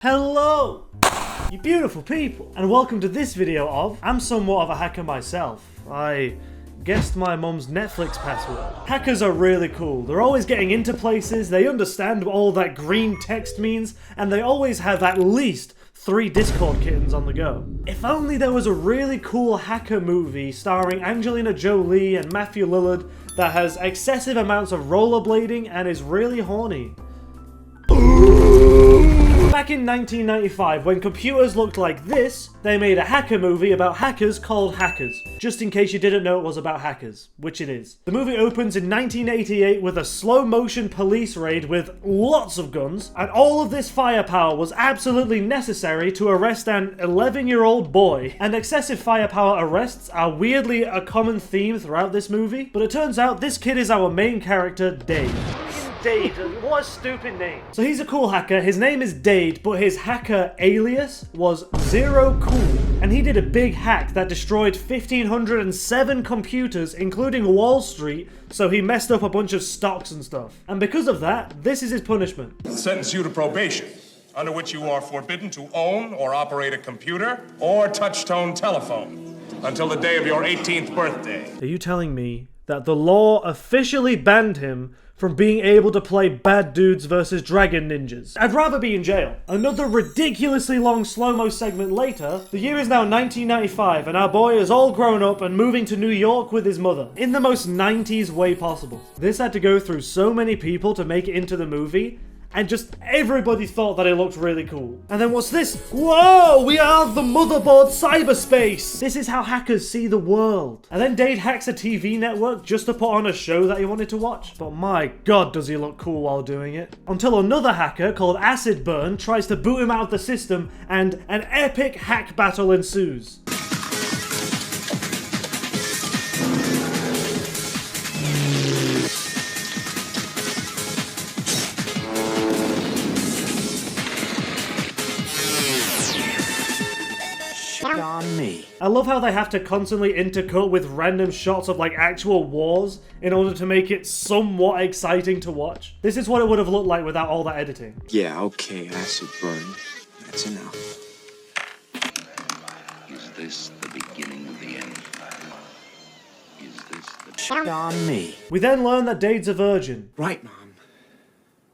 Hello, you beautiful people, and welcome to this video of I'm somewhat of a hacker myself. I guessed my mum's Netflix password. Hackers are really cool. They're always getting into places, they understand what all that green text means, and they always have at least 3 Discord kittens on the go. If only there was a really cool hacker movie starring Angelina Jolie and Matthew Lillard that has excessive amounts of rollerblading and is really horny. Back in 1995, when computers looked like this, they made a hacker movie about hackers called Hackers. Just in case you didn't know it was about hackers, which it is. The movie opens in 1988 with a slow-motion police raid with lots of guns, and all of this firepower was absolutely necessary to arrest an 11-year-old boy. And excessive firepower arrests are weirdly a common theme throughout this movie, but it turns out this kid is our main character, Dade. Dade, what a stupid name. So he's a cool hacker, his name is Dade, but his hacker alias was Coool, and he did a big hack that destroyed 1,507 computers, including Wall Street, so he messed up a bunch of stocks and stuff. And because of that, this is his punishment. Sentence you to probation, under which you are forbidden to own or operate a computer or touch-tone telephone until the day of your 18th birthday. Are you telling me that the law officially banned him from being able to play Bad Dudes vs Dragon Ninjas? I'd rather be in jail. Another ridiculously long slow-mo segment later, the year is now 1995 and our boy is all grown up and moving to New York with his mother, in the most 90s way possible. This had to go through so many people to make it into the movie, and just everybody thought that it looked really cool. And then what's this? Whoa, we are the motherboard cyberspace! This is how hackers see the world. And then Dade hacks a TV network just to put on a show that he wanted to watch. But my god, does he look cool while doing it. Until another hacker called Acid Burn tries to boot him out of the system and an epic hack battle ensues. On me. I love how they have to constantly intercut with random shots of like actual wars in order to make it somewhat exciting to watch. This is what it would have looked like without all that editing. Yeah, okay, Acid Burn. That's enough. Is this the beginning of the end? Is this the... On me. We then learn that Dade's a virgin. Right, Mom.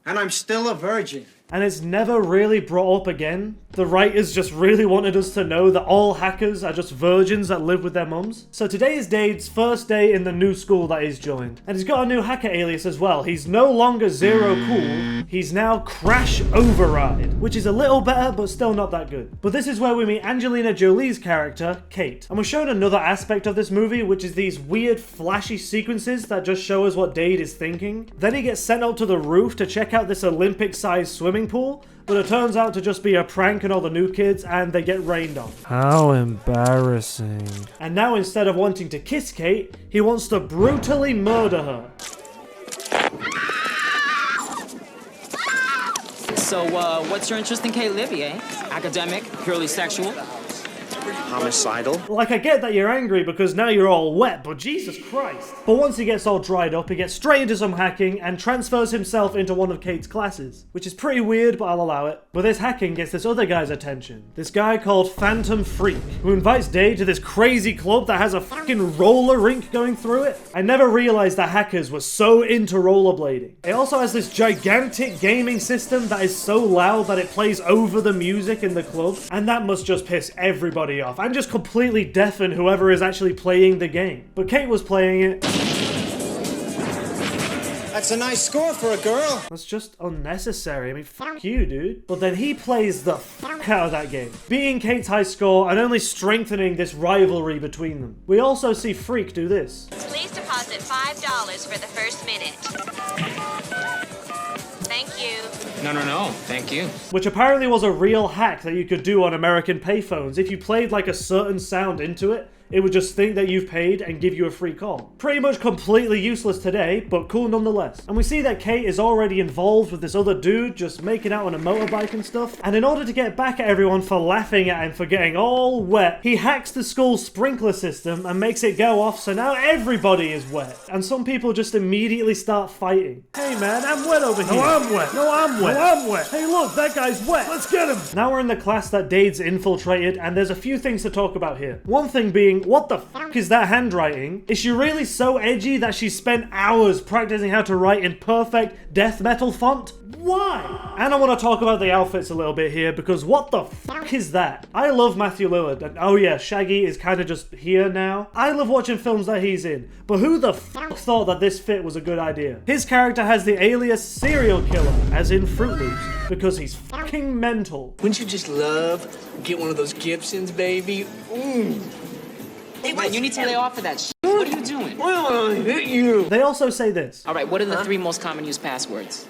And I'm still a virgin. And it's never really brought up again. The writers just really wanted us to know that all hackers are just virgins that live with their mums. So today is Dade's first day in the new school that he's joined. And he's got a new hacker alias as well. He's no longer Cool, he's now Crash Override, which is a little better, but still not that good. But this is where we meet Angelina Jolie's character, Kate. And we're shown another aspect of this movie, which is these weird flashy sequences that just show us what Dade is thinking. Then he gets sent up to the roof to check out this Olympic-sized swimming pool, but it turns out to just be a prank on all the new kids and they get rained on. How embarrassing. And now instead of wanting to kiss Kate, he wants to brutally murder her. So, what's your interest in Kate Libby, eh? Academic? Purely sexual? Homicidal. Like, I get that you're angry because now you're all wet, but Jesus Christ. But once he gets all dried up, he gets straight into some hacking and transfers himself into one of Kate's classes. Which is pretty weird, but I'll allow it. But this hacking gets this other guy's attention. This guy called Phantom Freak, who invites Dade to this crazy club that has a fucking roller rink going through it. I never realized that hackers were so into rollerblading. It also has this gigantic gaming system that is so loud that it plays over the music in the club. And that must just piss everybody off. I'm just completely deafen whoever is actually playing the game. But Kate was playing it. That's a nice score for a girl. That's just unnecessary. I mean, fuck you, dude. But then he plays the fuck out of that game, beating Kate's high score and only strengthening this rivalry between them. We also see Freak do this. Please deposit $5 for the first minute. Thank you. No, thank you. Which apparently was a real hack that you could do on American payphones. If you played like a certain sound into it, it would just think that you've paid and give you a free call. Pretty much completely useless today, but cool nonetheless. And we see that Kate is already involved with this other dude just making out on a motorbike and stuff. And in order to get back at everyone for laughing at him for getting all wet, he hacks the school sprinkler system and makes it go off, so now everybody is wet. And some people just immediately start fighting. Hey man, I'm wet over here. No, I'm wet. No, I'm wet. No, I'm wet. Hey look, that guy's wet. Let's get him. Now we're in the class that Dade's infiltrated, and there's a few things to talk about here. One thing being, what the f*** is that handwriting? Is she really so edgy that she spent hours practicing how to write in perfect death metal font? Why? And I want to talk about the outfits a little bit here, because what the fuck is that? I love Matthew Lillard, and oh yeah, Shaggy is kind of just here now. I love watching films that he's in, but who the fuck thought that this fit was a good idea? His character has the alias serial killer, as in Fruit Loops, because he's fucking mental. Wouldn't you just love get one of those Gibsons, baby? Hey, wait, you need to lay off of that shit. What are you doing? Well, I hit you. They also say this. All right, what are the 3 most common used passwords?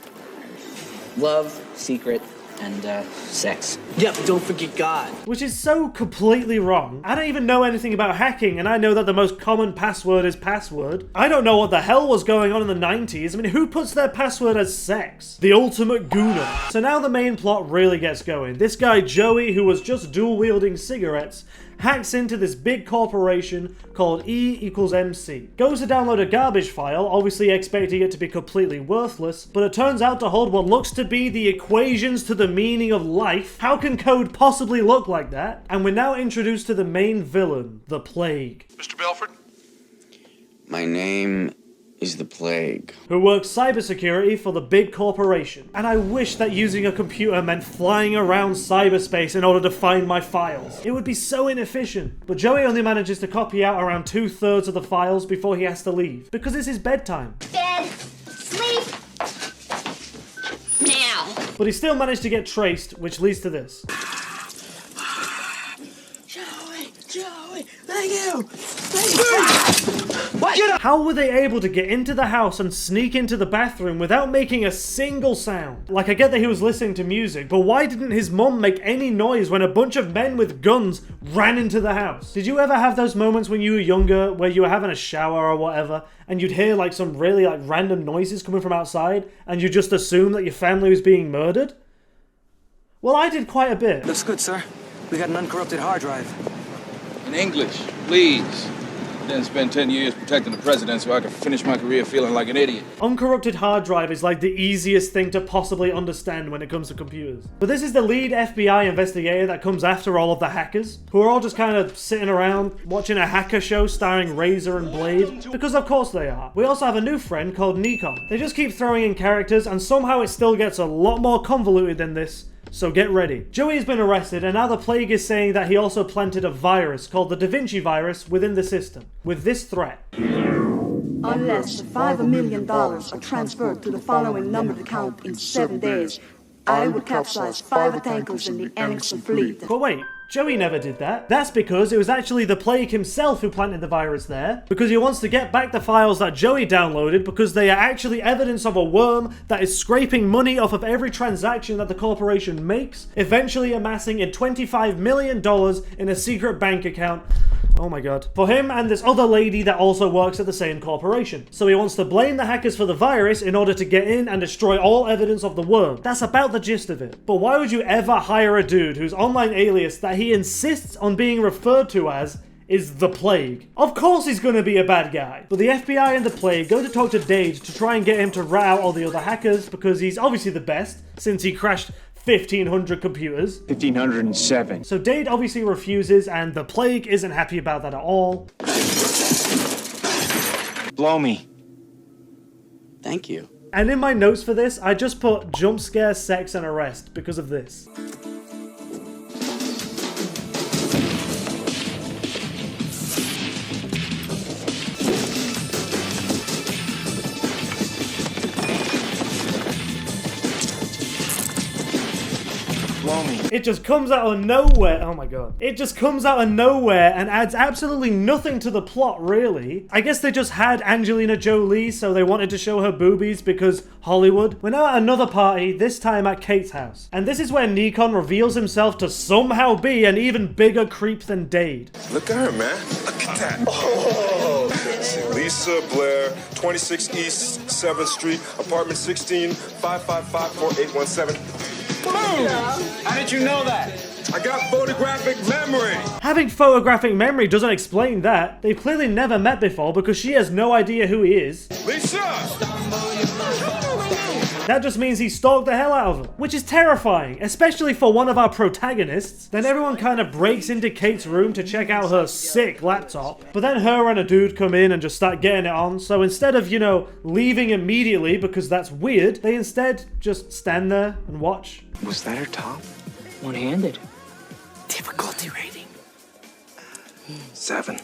Love, secret, and sex. Yeah, but don't forget God. Which is so completely wrong. I don't even know anything about hacking, and I know that the most common password is password. I don't know what the hell was going on in the 90s. I mean, who puts their password as sex? The ultimate gooner. So now the main plot really gets going. This guy Joey, who was just dual-wielding cigarettes, hacks into this big corporation called E=MC. Goes to download a garbage file, obviously expecting it to be completely worthless, but it turns out to hold what looks to be the equations to the meaning of life. How can code possibly look like that? And we're now introduced to the main villain, the Plague. Mr. Belford? My name is the Plague. Who works cybersecurity for the big corporation. And I wish that using a computer meant flying around cyberspace in order to find my files. It would be so inefficient. But Joey only manages to copy out around 2/3 of the files before he has to leave, because it's his bedtime. Bed. Sleep. Now. But he still managed to get traced, which leads to this. Joey, thank you. Thank you. What? How were they able to get into the house and sneak into the bathroom without making a single sound? Like, I get that he was listening to music, but why didn't his mum make any noise when a bunch of men with guns ran into the house? Did you ever have those moments when you were younger where you were having a shower or whatever and you'd hear like some really like random noises coming from outside and you just assume that your family was being murdered? Well, I did quite a bit. Looks good, sir. We got an uncorrupted hard drive. In English, please. Didn't spend 10 years protecting the president so I could finish my career feeling like an idiot. Uncorrupted hard drive is like the easiest thing to possibly understand when it comes to computers. But this is the lead FBI investigator that comes after all of the hackers, who are all just kind of sitting around watching a hacker show starring Razor and Blade, because of course they are. We also have a new friend called Nikon. They just keep throwing in characters and somehow it still gets a lot more convoluted than this. So get ready. Joey's been arrested and now the Plague is saying that he also planted a virus called the Da Vinci virus within the system, with this threat. Unless $5 million are transferred to the following numbered account in 7 days, I will capsize 5 tankers in the Annexon fleet. But wait, Joey never did that. That's because it was actually the Plague himself who planted the virus there, because he wants to get back the files that Joey downloaded because they are actually evidence of a worm that is scraping money off of every transaction that the corporation makes, eventually amassing in $25 million in a secret bank account. Oh my god. For him and this other lady that also works at the same corporation. So he wants to blame the hackers for the virus in order to get in and destroy all evidence of the worm. That's about the gist of it. But why would you ever hire a dude whose online alias that he insists on being referred to as is the Plague? Of course he's gonna be a bad guy. But the FBI and the Plague go to talk to Dade to try and get him to rat out all the other hackers because he's obviously the best since he crashed 1,500 computers. 1,507. So Dade obviously refuses and the Plague isn't happy about that at all. Blow me. Thank you. And in my notes for this, I just put jump scare, sex, and arrest because of this. Blow Blow me. It just comes out of nowhere. Oh my god. It just comes out of nowhere and adds absolutely nothing to the plot, really. I guess they just had Angelina Jolie, so they wanted to show her boobies because Hollywood. We're now at another party, this time at Kate's house. And this is where Nikon reveals himself to somehow be an even bigger creep than Dade. Look at her, man. Look at that. Oh, Lisa Blair, 26 East 7th Street, apartment 16, 555-4817. Boom! How did you know that? I got photographic memory. Having photographic memory doesn't explain that. They've clearly never met before because she has no idea who he is. Lisa! That just means he stalked the hell out of her, which is terrifying, especially for one of our protagonists. Then everyone kind of breaks into Kate's room to check out her sick laptop, but then her and a dude come in and just start getting it on, so instead of, you know, leaving immediately because that's weird, they instead just stand there and watch. Was that her top? One-handed. Difficulty rating. 7.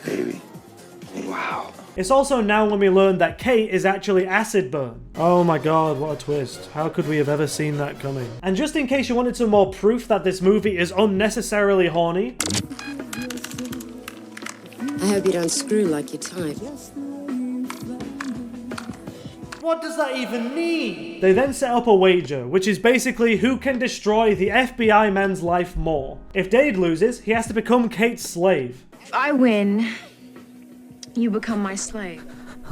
Baby. Wow. It's also now when we learn that Kate is actually acid burn. Oh my god, what a twist. How could we have ever seen that coming? And just in case you wanted some more proof that this movie is unnecessarily horny, I hope you don't screw like your type. what does that even mean? They then set up a wager, which is basically who can destroy the FBI man's life more. If Dade loses, he has to become Kate's slave. If I win, you become my slave.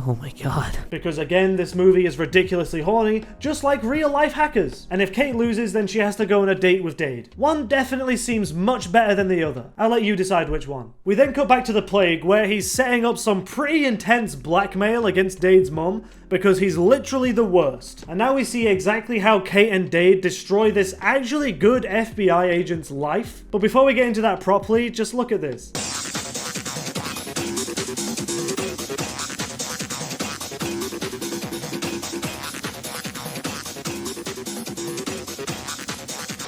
Oh my god. Because again, this movie is ridiculously horny, just like real life hackers. And if Kate loses, then she has to go on a date with Dade. One definitely seems much better than the other. I'll let you decide which one. We then cut back to the Plague, where he's setting up some pretty intense blackmail against Dade's mum, because he's literally the worst. And now we see exactly how Kate and Dade destroy this actually good FBI agent's life. But before we get into that properly, just look at this.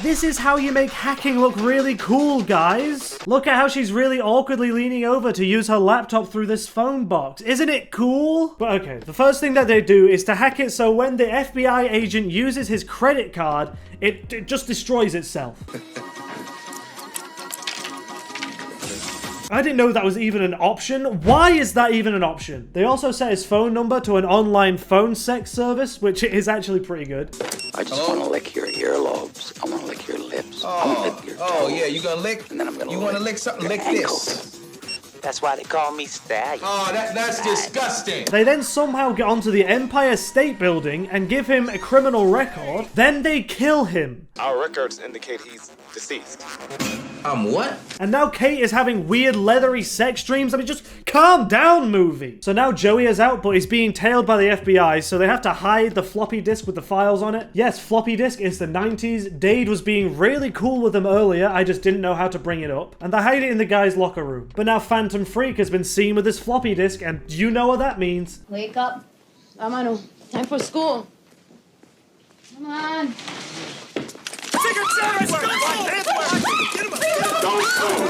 This is how you make hacking look really cool, guys. Look at how she's really awkwardly leaning over to use her laptop through this phone box. Isn't it cool? But okay, the first thing that they do is to hack it so when the FBI agent uses his credit card, it just destroys itself. I didn't know that was even an option. Why is that even an option? They also set his phone number to an online phone sex service, which is actually pretty good. I just want to lick your earlobes. I want to lick your lips. I want to lick your toes. Oh, yeah, you gonna lick? And then I'm gonna You wanna lick something? Lick this. That's why they call me Stallion. Oh, that's disgusting. They then somehow get onto the Empire State Building and give him a criminal record. Then they kill him. Our records indicate he's deceased. What? And now Kate is having weird leathery sex dreams. I mean, just calm down, movie. So now Joey is out, but he's being tailed by the FBI, so they have to hide the floppy disk with the files on it. Yes, floppy disk is the 90s. Dade was being really cool with them earlier. I just didn't know how to bring it up. And they hide it in the guy's locker room. But now Phantom Freak has been seen with this floppy disk, and you know what that means. Wake up. Vámonos. Time for school. Come on.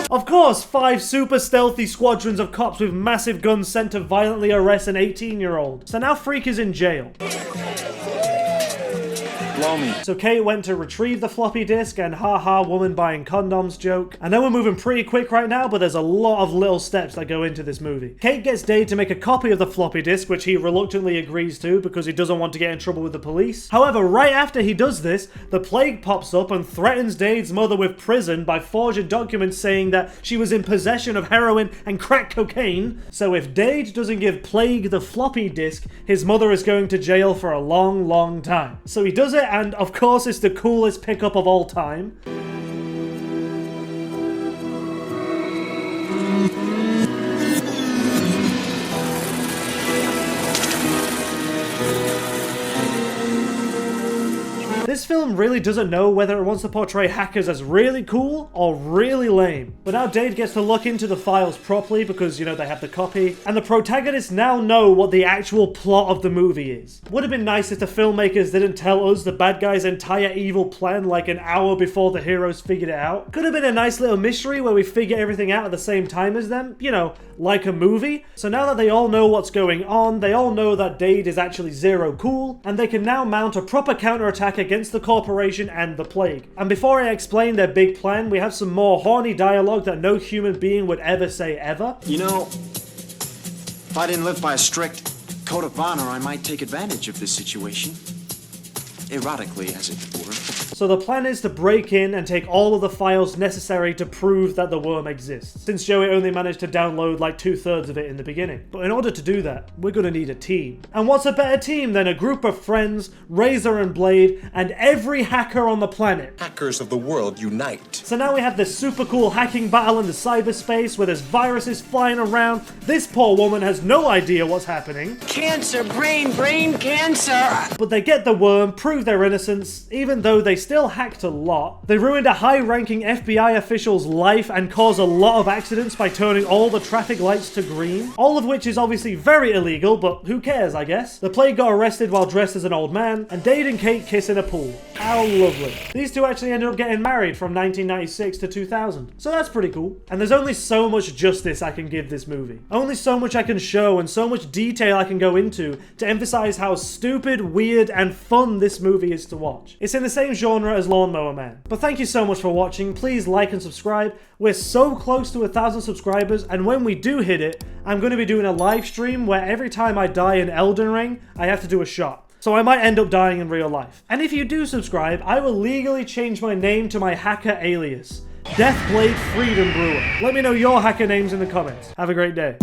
Of course, 5 super stealthy squadrons of cops with massive guns sent to violently arrest an 18-year-old. So now Freak is in jail. Blow me. So Kate went to retrieve the floppy disk and haha, woman buying condoms joke. I know we're moving pretty quick right now, but there's a lot of little steps that go into this movie. Kate gets Dade to make a copy of the floppy disk, which he reluctantly agrees to because he doesn't want to get in trouble with the police. However, right after he does this, the Plague pops up and threatens Dade's mother with prison by forging documents saying that she was in possession of heroin and crack cocaine. So if Dade doesn't give Plague the floppy disk, his mother is going to jail for a long, long time. So he does it, and of course it's the coolest pickup of all time. This film really doesn't know whether it wants to portray hackers as really cool or really lame. But now Dade gets to look into the files properly because, you know, they have the copy. And the protagonists now know what the actual plot of the movie is. Would have been nice if the filmmakers didn't tell us the bad guy's entire evil plan like an hour before the heroes figured it out. Could have been a nice little mystery where we figure everything out at the same time as them. You know, like a movie. So now that they all know what's going on, they all know that Dade is actually zero cool. And they can now mount a proper counterattack against against the corporation and the plague. And before I explain their big plan, we have some more horny dialogue that no human being would ever say ever. You know, if I didn't live by a strict code of honor, I might take advantage of this situation. Erotically, as it were. So the plan is to break in and take all of the files necessary to prove that the worm exists, since Joey only managed to download like 2/3 of it in the beginning. But in order to do that, we're gonna need a team. And what's a better team than a group of friends, Razor and Blade, and every hacker on the planet? Hackers of the world unite. So now we have this super cool hacking battle in the cyberspace where there's viruses flying around. This poor woman has no idea what's happening. Cancer, brain cancer! But they get the worm, prove their innocence, even though they still hacked a lot. They ruined a high-ranking FBI official's life and caused a lot of accidents by turning all the traffic lights to green. All of which is obviously very illegal, but who cares, I guess. The plague got arrested while dressed as an old man, and Dade and Kate kiss in a pool. How lovely. These two actually ended up getting married from 1996 to 2000. So that's pretty cool. And there's only so much justice I can give this movie. Only so much I can show and so much detail I can go into to emphasize how stupid, weird, and fun this movie is to watch. It's in the same genre as Lawnmower Man. But thank you so much for watching. Please like and subscribe. We're so close to 1,000 subscribers, and when we do hit it, I'm going to be doing a live stream where every time I die in Elden Ring, I have to do a shot. So I might end up dying in real life. And if you do subscribe, I will legally change my name to my hacker alias, Deathblade Freedom Brewer. Let me know your hacker names in the comments. Have a great day.